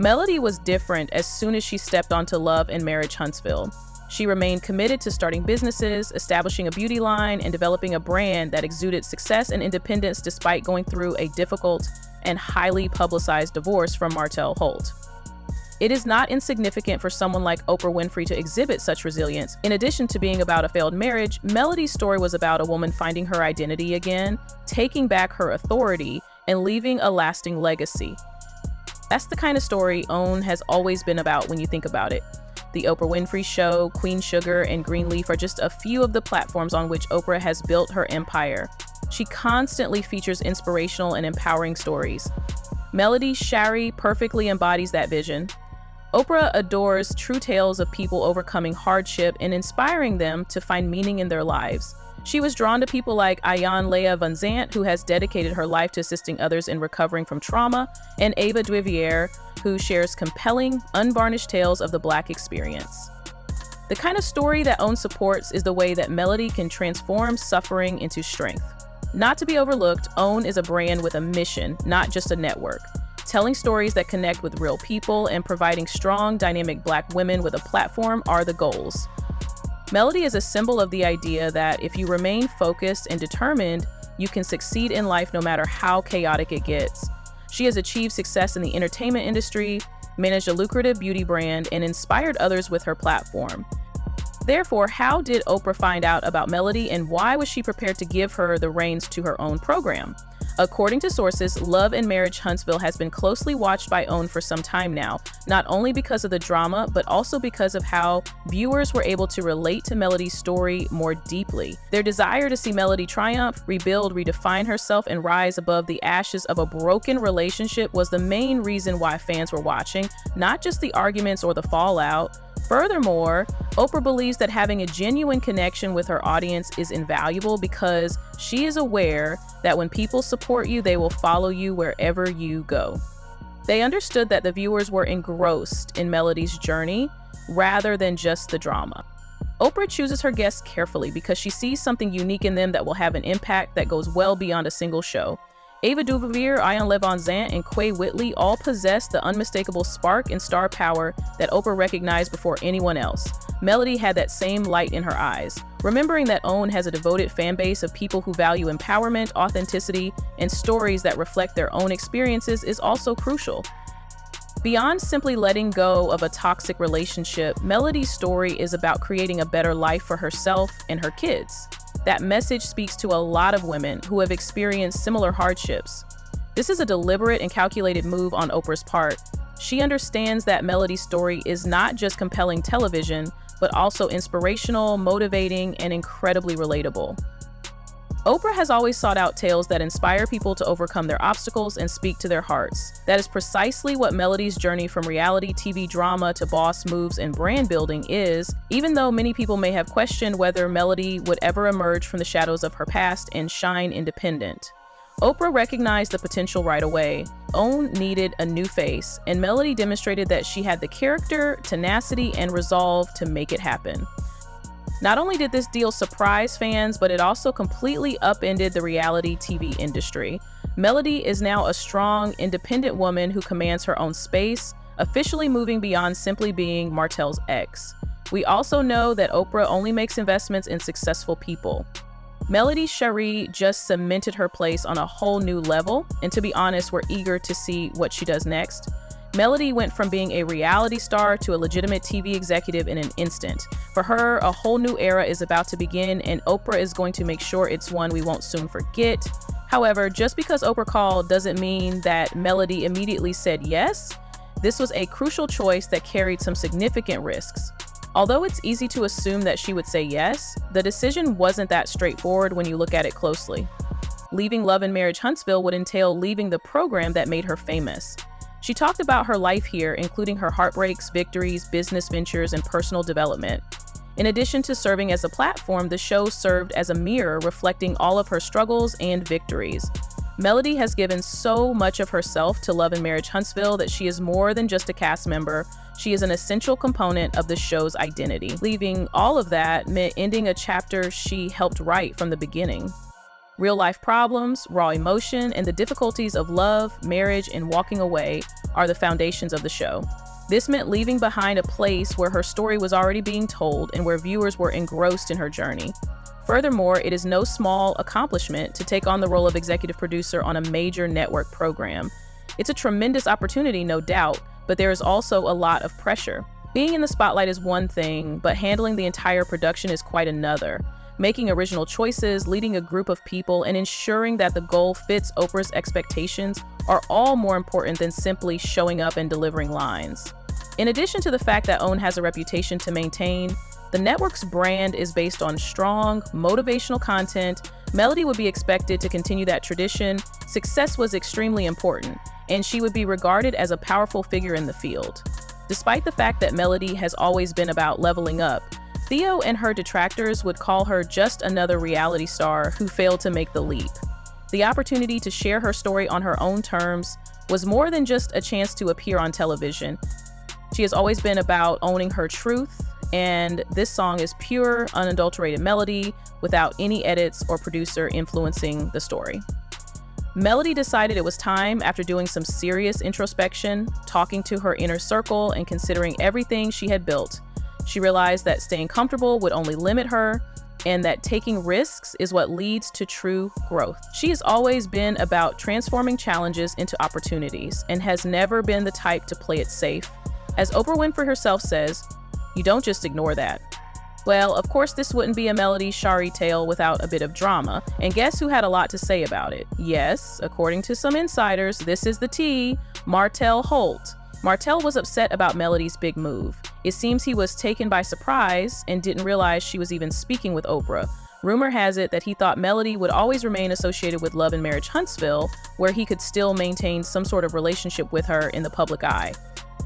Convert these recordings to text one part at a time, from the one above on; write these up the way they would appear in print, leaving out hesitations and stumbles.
Melody was different as soon as she stepped onto Love and Marriage Huntsville. She remained committed to starting businesses, establishing a beauty line, and developing a brand that exuded success and independence despite going through a difficult and highly publicized divorce from Martell Holt. It is not insignificant for someone like Oprah Winfrey to exhibit such resilience. In addition to being about a failed marriage, Melody's story was about a woman finding her identity again, taking back her authority, and leaving a lasting legacy. That's the kind of story OWN has always been about when you think about it. The Oprah Winfrey Show, Queen Sugar, and Greenleaf are just a few of the platforms on which Oprah has built her empire. She constantly features inspirational and empowering stories. Melody's Shari perfectly embodies that vision. Oprah adores true tales of people overcoming hardship and inspiring them to find meaning in their lives. She was drawn to people like Ayan Leah Van Zant, who has dedicated her life to assisting others in recovering from trauma, and Ava Duvier, who shares compelling, unvarnished tales of the Black experience. The kind of story that OWN supports is the way that Melody can transform suffering into strength. Not to be overlooked, OWN is a brand with a mission, not just a network. Telling stories that connect with real people and providing strong, dynamic Black women with a platform are the goals. Melody is a symbol of the idea that if you remain focused and determined, you can succeed in life no matter how chaotic it gets. She has achieved success in the entertainment industry, managed a lucrative beauty brand, and inspired others with her platform. Therefore, how did Oprah find out about Melody, and why was she prepared to give her the reins to her own program? According to sources, Love and Marriage Huntsville has been closely watched by OWN for some time now, not only because of the drama, but also because of how viewers were able to relate to Melody's story more deeply. Their desire to see Melody triumph, rebuild, redefine herself, and rise above the ashes of a broken relationship was the main reason why fans were watching, not just the arguments or the fallout. Furthermore, Oprah believes that having a genuine connection with her audience is invaluable because she is aware that when people support you, they will follow you wherever you go. They understood that the viewers were engrossed in Melody's journey rather than just the drama. Oprah chooses her guests carefully because she sees something unique in them that will have an impact that goes well beyond a single show. Ava DuVernay, Ayan Le Van Zant, and Quay Whitley all possess the unmistakable spark and star power that Oprah recognized before anyone else. Melody had that same light in her eyes. Remembering that OWN has a devoted fan base of people who value empowerment, authenticity, and stories that reflect their own experiences is also crucial. Beyond simply letting go of a toxic relationship, Melody's story is about creating a better life for herself and her kids. That message speaks to a lot of women who have experienced similar hardships. This is a deliberate and calculated move on Oprah's part. She understands that Melody's story is not just compelling television, but also inspirational, motivating, and incredibly relatable. Oprah has always sought out tales that inspire people to overcome their obstacles and speak to their hearts. That is precisely what Melody's journey from reality TV drama to boss moves and brand building is, even though many people may have questioned whether Melody would ever emerge from the shadows of her past and shine independent. Oprah recognized the potential right away. OWN needed a new face, and Melody demonstrated that she had the character, tenacity, and resolve to make it happen. Not only did this deal surprise fans, but it also completely upended the reality TV industry. Melody is now a strong, independent woman who commands her own space, officially moving beyond simply being Martell's ex. We also know that Oprah only makes investments in successful people. Melody's Shari just cemented her place on a whole new level, and to be honest, we're eager to see what she does next. Melody went from being a reality star to a legitimate TV executive in an instant. For her, a whole new era is about to begin, and Oprah is going to make sure it's one we won't soon forget. However, just because Oprah called doesn't mean that Melody immediately said yes. This was a crucial choice that carried some significant risks. Although it's easy to assume that she would say yes, the decision wasn't that straightforward when you look at it closely. Leaving Love and Marriage Huntsville would entail leaving the program that made her famous. She talked about her life here, including her heartbreaks, victories, business ventures, and personal development. In addition to serving as a platform, the show served as a mirror reflecting all of her struggles and victories. Melody has given so much of herself to Love and Marriage Huntsville that she is more than just a cast member. She is an essential component of the show's identity. Leaving all of that meant ending a chapter she helped write from the beginning. Real-life problems, raw emotion, and the difficulties of love, marriage, and walking away are the foundations of the show. This meant leaving behind a place where her story was already being told and where viewers were engrossed in her journey. Furthermore, it is no small accomplishment to take on the role of executive producer on a major network program. It's a tremendous opportunity, no doubt, but there is also a lot of pressure. Being in the spotlight is one thing, but handling the entire production is quite another. Making original choices, leading a group of people, and ensuring that the goal fits Oprah's expectations are all more important than simply showing up and delivering lines. In addition to the fact that OWN has a reputation to maintain, the network's brand is based on strong, motivational content. Melody would be expected to continue that tradition. Success was extremely important, and she would be regarded as a powerful figure in the field. Despite the fact that Melody has always been about leveling up, Theo and her detractors would call her just another reality star who failed to make the leap. The opportunity to share her story on her own terms was more than just a chance to appear on television. She has always been about owning her truth, and this song is pure, unadulterated melody without any edits or producer influencing the story. Melody decided it was time after doing some serious introspection, talking to her inner circle, and considering everything she had built. She realized that staying comfortable would only limit her, and that taking risks is what leads to true growth. She has always been about transforming challenges into opportunities and has never been the type to play it safe. As Oprah Winfrey herself says, "You don't just ignore that." Well, of course, this wouldn't be a Melody Shari tale without a bit of drama. And guess who had a lot to say about it? Yes, according to some insiders, this is the tea, Martell Holt. Martell was upset about Melody's big move. It seems he was taken by surprise and didn't realize she was even speaking with Oprah. Rumor has it that he thought Melody would always remain associated with Love and Marriage Huntsville, where he could still maintain some sort of relationship with her in the public eye.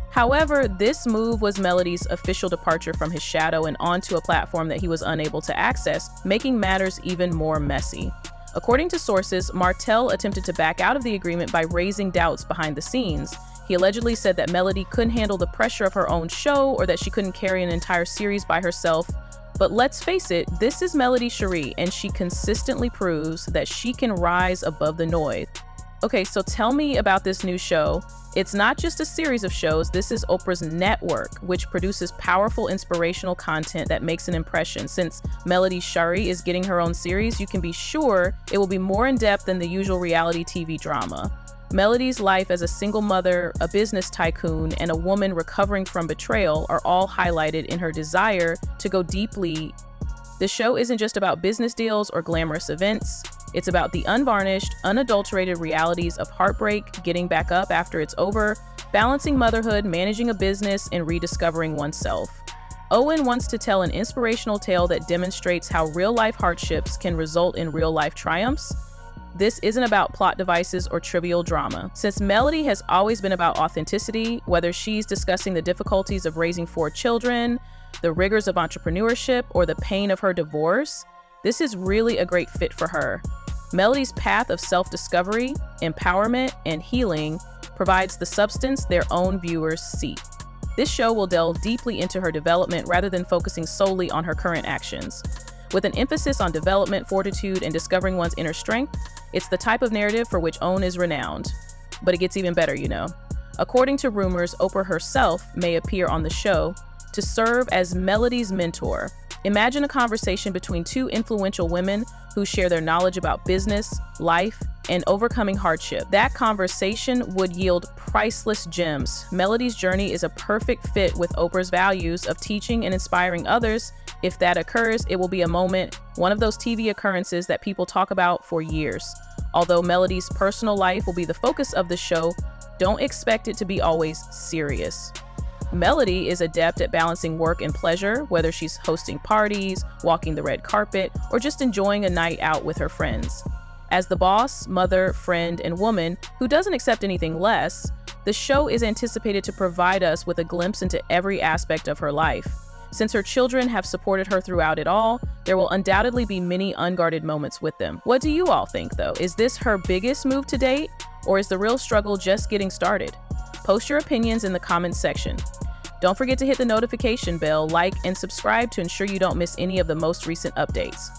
However, this move was Melody's official departure from his shadow and onto a platform that he was unable to access, making matters even more messy. According to sources, Martell attempted to back out of the agreement by raising doubts behind the scenes. He allegedly said that Melody couldn't handle the pressure of her own show or that she couldn't carry an entire series by herself. But let's face it, this is Melody Shari, and she consistently proves that she can rise above the noise. Okay, so tell me about this new show. It's not just a series of shows, this is Oprah's network, which produces powerful, inspirational content that makes an impression. Since Melody Shari is getting her own series, you can be sure it will be more in-depth than the usual reality TV drama. Melody's life as a single mother, a business tycoon, and a woman recovering from betrayal are all highlighted in her desire to go deeply. The show isn't just about business deals or glamorous events. It's about the unvarnished, unadulterated realities of heartbreak, getting back up after it's over, balancing motherhood, managing a business, and rediscovering oneself. Owen wants to tell an inspirational tale that demonstrates how real-life hardships can result in real-life triumphs. This isn't about plot devices or trivial drama. Since Melody has always been about authenticity, whether she's discussing the difficulties of raising 4 children, the rigors of entrepreneurship, or the pain of her divorce, this is really a great fit for her. Melody's path of self-discovery, empowerment, and healing provides the substance their own viewers seek. This show will delve deeply into her development rather than focusing solely on her current actions. With an emphasis on development, fortitude, and discovering one's inner strength, it's the type of narrative for which OWN is renowned. But it gets even better, you know. According to rumors, Oprah herself may appear on the show to serve as Melody's mentor. Imagine a conversation between 2 influential women who share their knowledge about business, life, and overcoming hardship. That conversation would yield priceless gems. Melody's journey is a perfect fit with Oprah's values of teaching and inspiring others. If that occurs, it will be a moment, one of those TV occurrences that people talk about for years. Although Melody's personal life will be the focus of the show, don't expect it to be always serious. Melody is adept at balancing work and pleasure, whether she's hosting parties, walking the red carpet, or just enjoying a night out with her friends. As the boss, mother, friend, and woman who doesn't accept anything less, the show is anticipated to provide us with a glimpse into every aspect of her life. Since her children have supported her throughout it all, there will undoubtedly be many unguarded moments with them. What do you all think, though? Is this her biggest move to date, or is the real struggle just getting started? Post your opinions in the comments section. Don't forget to hit the notification bell, like, and subscribe to ensure you don't miss any of the most recent updates.